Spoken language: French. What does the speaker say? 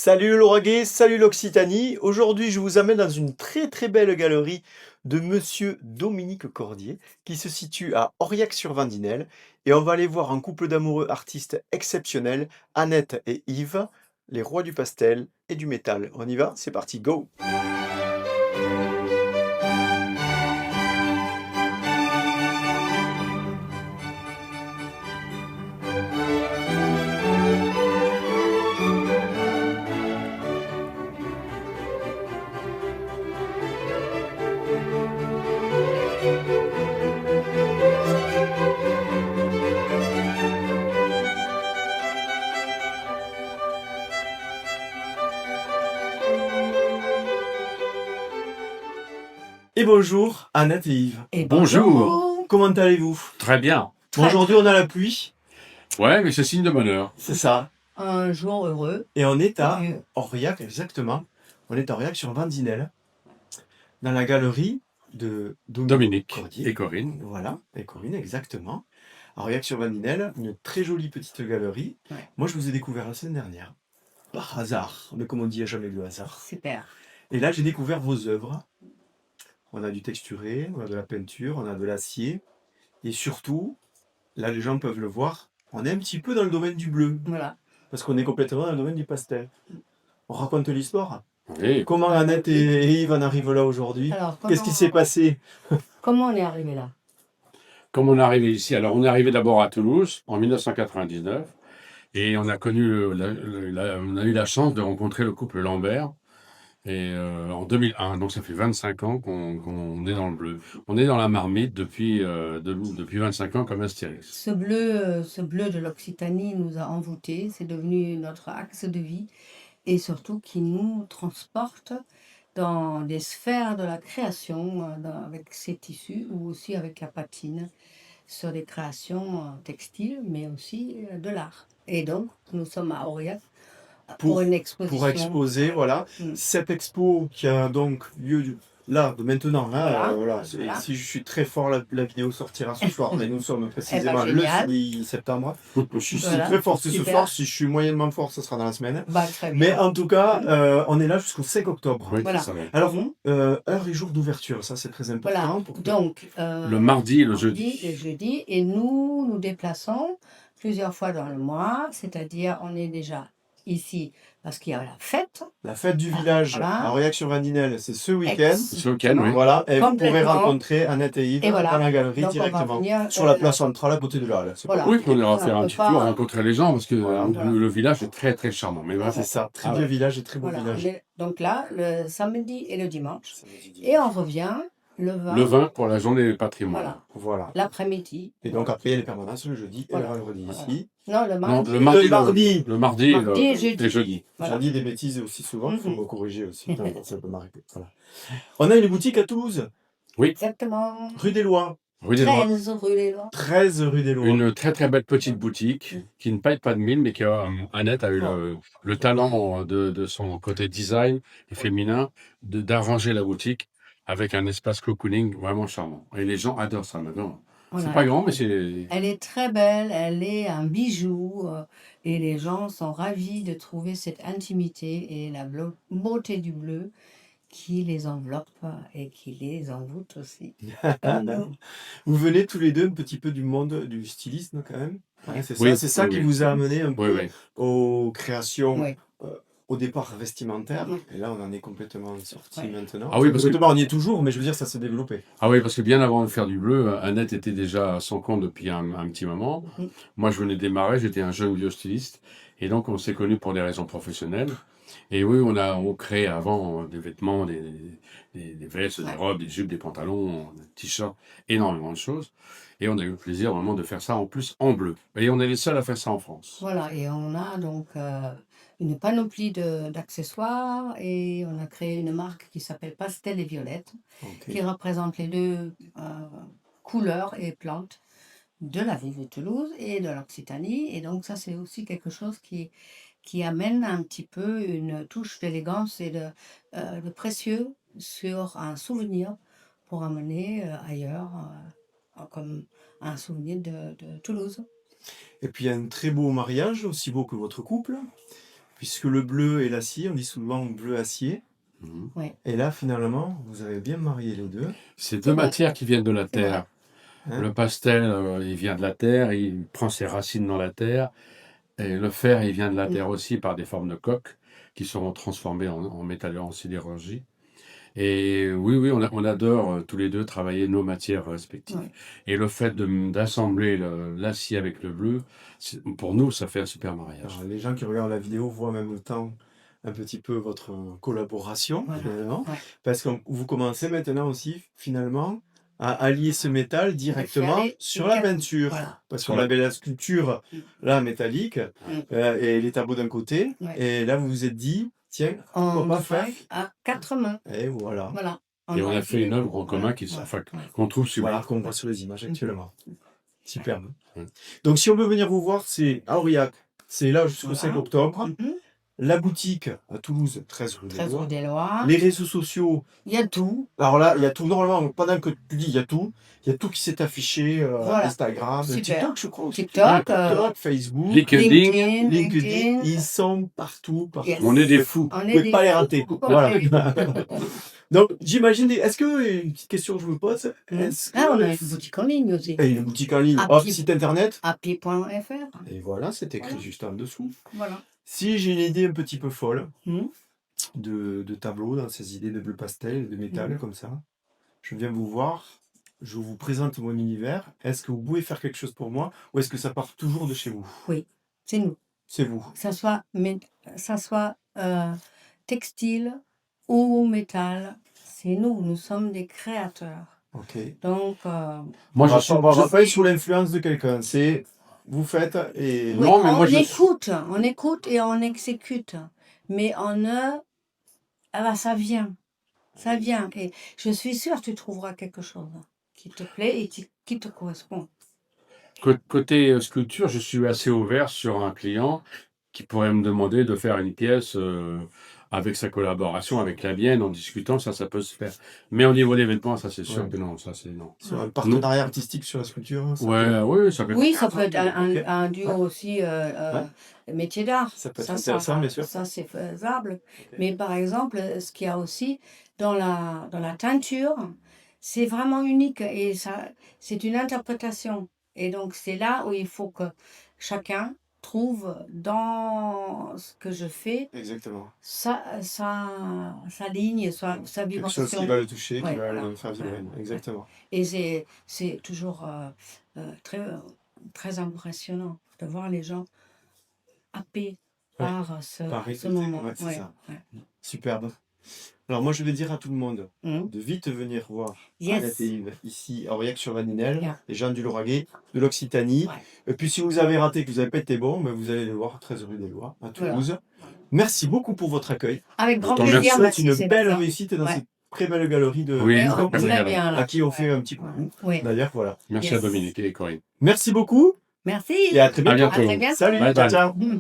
Salut le Lauragais, salut l'Occitanie. Aujourd'hui, je vous amène dans une très belle galerie de Monsieur Dominique Cordier qui se situe à Aurillac-sur-Vendinelle et on va aller voir un couple d'amoureux artistes exceptionnels, Annette et Yves, les rois du pastel et du métal. On y va? C'est parti, go! Et bonjour, Annette et Yves. Et Bonjour. Comment allez-vous? Très bien. Bon, aujourd'hui, on a la pluie, Ouais, mais c'est signe de bonheur. c'est ça. Un jour heureux. Et on est à Curieux. Aurillac, exactement. On est à Aurillac-sur-Vendinelle, dans la galerie de Dominique Cordier. et Corinne. Voilà, et Corinne, exactement. À Aurillac-sur-Vendinelle, une très jolie petite galerie. Ouais. Moi, je vous ai découvert la semaine dernière, par hasard, mais comme on dit, il n'y a jamais de hasard. Super. Et là, j'ai découvert vos œuvres. On a du texturé, on a de la peinture, on a de l'acier. Et surtout, là, les gens peuvent le voir, on est un petit peu dans le domaine du bleu, Voilà. parce qu'on est complètement dans le domaine du pastel. On raconte l'histoire. Oui. Comment Annette et Yves en arrivent là aujourd'hui? Alors, Qu'est-ce qui s'est passé? comment on est arrivé là? Comme on est arrivé ici, alors on est arrivé d'abord à Toulouse en 1999 et on a connu, on a eu la chance de rencontrer le couple Lambert et en 2001, donc ça fait 25 ans qu'on est dans le bleu. On est dans la marmite depuis 25 ans comme Astérix. Ce bleu de l'Occitanie nous a envoûtés. C'est devenu notre axe de vie et surtout qui nous transporte dans des sphères de la création avec ces tissus ou aussi avec la patine sur des créations textiles mais aussi de l'art. Et donc, nous sommes à Aurillac pour une exposition. Pour exposer, voilà. Mm. Cette expo qui a donc lieu là, de maintenant. Hein, Voilà. voilà. Voilà. Si je suis très fort, la vidéo sortira ce soir, mais nous sommes précisément le génial. 6 septembre. Je suis Voilà. très fort, c'est ce Super. soir. Si je suis moyennement fort, ce sera dans la semaine. Très bien. Mais en tout cas, on est là jusqu'au 5 octobre. Oui, Voilà. c'est ça. Alors, Mhm. heure et jour d'ouverture, ça c'est très important. Voilà. pour que- Donc, Le mardi et le jeudi. et jeudi, et nous nous déplaçons plusieurs fois dans le mois, c'est-à-dire on est déjà ici parce qu'il y a la fête. La fête du village Voilà. à Aurillac-sur-Vendinelle, c'est ce week-end. Ce week-end, oui. Voilà, et vous pourrez Complètement. rencontrer Annette et Yves Et voilà. dans la galerie Donc, on va directement, venir, sur la place centrale à côté de là. C'est Voilà. Oui, puis on ira Voilà, faire on un peut petit pas- tour, rencontrer les gens, parce que Voilà. le village est très charmant. Mais pas- vraiment, c'est ça, très Ah vieux ouais. village et très beau Voilà, village. on est donc là, le samedi et le dimanche. Et on revient le 20, Le vin pour la journée du patrimoine. voilà, Voilà. l'après-midi. Et donc après, il y a les permanences le jeudi et Voilà. le vendredi Voilà. ici. Non, le Non, mardi. le mardi. Le mardi. Le mardi, Mardi et jeudi. et jeudi. Voilà. J'en dis des bêtises aussi souvent, il faut Mhm. me corriger aussi. Non, ça peut m'arrêter. Voilà. On a une boutique à Toulouse, Exactement. rue des Lois, Rue des Lois. 13 rue des Lois. 13 rue des Lois. Une très belle petite boutique qui ne paye pas de mine, mais qui a, Annette a eu le talent de son côté design et féminin d'arranger la boutique avec un espace cocooning vraiment charmant. Et les gens adorent ça maintenant. Voilà. C'est pas grand, mais c'est... Elle est très belle, elle est un bijou et les gens sont ravis de trouver cette intimité et la beauté du bleu qui les enveloppe et qui les envoûte aussi. Comme nous. Vous venez tous les deux un petit peu du monde du stylisme quand même. Hein, c'est Oui, ça, oui, qui oui. vous a amené un Oui, peu oui. aux créations, Oui. au départ vestimentaires. Oui. Et là, on en est complètement sorti Oui. maintenant. Ah oui, parce que- Complètement, on y est toujours, mais je veux dire, ça s'est développé. Ah oui, parce que bien avant de faire du bleu, Annette était déjà à son compte depuis un petit moment. Mhm. Moi, je venais de démarrer, j'étais un jeune vieux styliste. Et donc, on s'est connus pour des raisons professionnelles. Et oui, on créait avant des vêtements, des vestes, des robes, des jupes, des pantalons, des t-shirts, énormément de choses. Et on a eu le plaisir vraiment de faire ça en plus en bleu. Et on est les seuls à faire ça en France. Voilà, et on a donc une panoplie d'accessoires et on a créé une marque qui s'appelle Pastel et Violette, Ok. qui représente les deux couleurs et plantes de la ville de Toulouse et de l'Occitanie. Et donc ça, c'est aussi quelque chose qui amène un petit peu une touche d'élégance et de précieux sur un souvenir pour amener ailleurs comme un souvenir de Toulouse. Et puis, il y a un très beau mariage, aussi beau que votre couple, puisque le bleu et l'acier, on dit souvent bleu acier. Mhm. Et là, finalement, vous avez bien marié les deux. C'est deux vrai. matières qui viennent de la C'est vrai. terre. Hein. Le pastel, il vient de la terre, il prend ses racines dans la terre. Et le fer, il vient de la terre aussi par des formes de coques qui seront transformées en métal, en sidérurgie. Et oui, on adore tous les deux travailler nos matières respectives. Ouais. Et le fait d'assembler l'acier avec le bleu, pour nous, ça fait un super mariage. Alors, les gens qui regardent la vidéo voient en même temps un petit peu votre collaboration, Voilà. finalement, Ouais. parce que vous commencez maintenant aussi, finalement, à allier ce métal directement aller sur la nickel. peinture. Voilà. Parce qu'on avait la sculpture, là, métallique, et les tableaux d'un côté, Ouais. et là, vous vous êtes dit, tiens, pourquoi On pas va faire faire à 4 mains. Et voilà. Voilà. Et on a fait une œuvre en Voilà. commun qu'on trouve sublime. Voilà, qu'on voit sur les images actuellement. Superbe. Ouais. Donc, si on veut venir vous voir, c'est à Aurillac. C'est là jusqu'au 5 octobre. Mhm. La boutique à Toulouse, 13 rue des 13 Lois. rue des Lois. Les réseaux sociaux. Il y a tout. Alors là, il y a tout. Normalement, pendant que tu dis, il y a tout. Il y a tout qui s'est affiché. Voilà. Instagram, Super. TikTok, je crois. Aussi. TikTok, TikTok, Facebook, LinkedIn. LinkedIn. Ils sont partout. Yes. On est des fous. On Vous est pouvez des pas les fous. rater. Ouais. Voilà. Donc, j'imagine, est-ce que, une petite question que je me pose, est-ce que... Ah, on a une boutique en ligne aussi. Et une boutique en ligne, Happy. site internet. Happy.fr. Et voilà, c'est écrit Voilà. juste en dessous. Voilà. Si j'ai une idée un petit peu folle Mhm. de tableau, dans ces idées de bleu pastel, de métal, comme ça, je viens vous voir, je vous présente mon univers. Est-ce que vous pouvez faire quelque chose pour moi ou est-ce que ça part toujours de chez vous? C'est nous. C'est vous. Que ça soit textile ou métal, c'est nous. Nous sommes des créateurs. Ok. Donc, Moi, On va pas être sous l'influence de quelqu'un. C'est vous faites et... oui, Non, mais moi, on écoute et on exécute. Mais en eux, ah bah, ça vient. Ça vient. Et je suis sûre que tu trouveras quelque chose qui te plaît et qui te correspond. Côté sculpture, je suis assez ouvert sur un client qui pourrait me demander de faire une pièce avec sa collaboration, avec la mienne, en discutant, ça peut se faire. Mais au niveau des vêtements, ça c'est sûr Ouais. que non, ça c'est non. Sur un partenariat artistique sur la sculpture. Ça Ouais, oui, ça peut être. Oui, ça peut être Ok. un duo aussi métier d'art. Ça peut être intéressant, bien sûr. Ça, c'est faisable. Mais par exemple, ce qu'il y a aussi dans la teinture, c'est vraiment unique et ça, c'est une interprétation. Et donc, c'est là où il faut que chacun trouve dans ce que je fais Exactement. sa ligne, sa Quelque chose vibration. qui va le toucher, Ouais, qui va voilà. le faire vibrer. Ouais. Exactement. Et c'est toujours très, très impressionnant de voir les gens happés par ce moment. Ouais, c'est Ouais, ça. ouais. Superbe. Alors moi je vais dire à tout le monde Mhm. de vite venir voir Yes. Agathe ici à Aurillac-sur-Vaninelle, Yeah. les gens du Lauragais, de l'Occitanie. Ouais. Et puis si vous avez raté, que vous n'avez pas été bon, ben, vous allez les voir, 13 rue des Lois, à Voilà. Toulouse. Merci beaucoup pour votre accueil. Avec grand Je t'en Je vous plaisir. souhaite merci, une c'est belle ça. réussite dans Ouais. cette très belle galerie de Oui, Et c'est on très très bien. bien là. à qui on fait un petit coucou. Oui. D'ailleurs, voilà. Merci Yes. à Dominique et Corinne. Merci beaucoup Merci. et à très À bientôt. bientôt. À très bientôt. Salut, Bye ciao, bye. ciao. Mhm.